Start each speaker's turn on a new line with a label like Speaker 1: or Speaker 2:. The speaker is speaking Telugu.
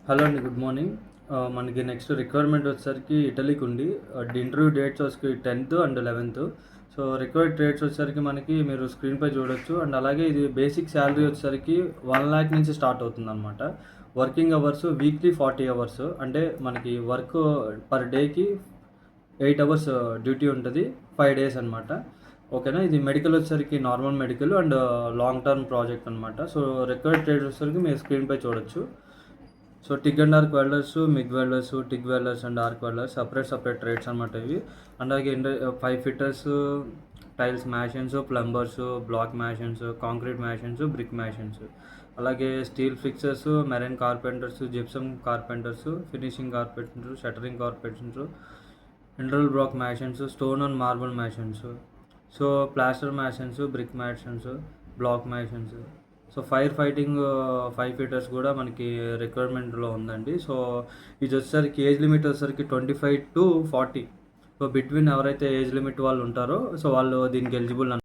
Speaker 1: హలో అండి. Good morning. మనకి నెక్స్ట్ రిక్వైర్మెంట్ వచ్చేసరికి ఇటలీకి ఉంది. ఇంటర్వ్యూ డేట్స్ వచ్చి 10th and 11th. So required dates వచ్చేసరికి మనకి మీరు స్క్రీన్పై చూడొచ్చు. అండ్ అలాగే ఇది బేసిక్ శాలరీ వచ్చేసరికి 1,00,000 నుంచి స్టార్ట్ అవుతుందన్నమాట. Working hours weekly 40 hours. అంటే మనకి వర్క్ పర్ డేకి 8 అవర్స్ డ్యూటీ ఉంటుంది. 5 డేస్ అనమాట. ఓకేనా. ఇది మెడికల్ వచ్చేసరికి normal medical and long term project అనమాట. సో రిక్వైర్డ్ డేట్స్ వచ్చేసరికి మీరు స్క్రీన్పై చూడొచ్చు. So TIG and arc welders, MIG welders, TIG welders and arc welders separate trades అనమాట ఇవి. అండ్ అలాగే 5 fitters, tiles masons, plumbers, block masons, concrete masons, brick masons, అలాగే steel fixers, marine carpenters, gypsum carpenters, finishing carpenters, shuttering carpenters, interval block masons, stone and marble masons, so plaster masons, brick మ్యాషన్స్, black మ్యాషన్స్. So fire fighting 5 ఫీటర్స్ కూడా మనకి రిక్వైర్మెంట్లో ఉందండి. సో ఇది వచ్చేసరికి ఏజ్ లిమిట్ వచ్చేసరికి 25 to 40. సో బిట్వీన్ ఎవరైతే ఏజ్ లిమిట్ వాళ్ళు ఉంటారో సో వాళ్ళు దీనికి ఎలిజిబుల్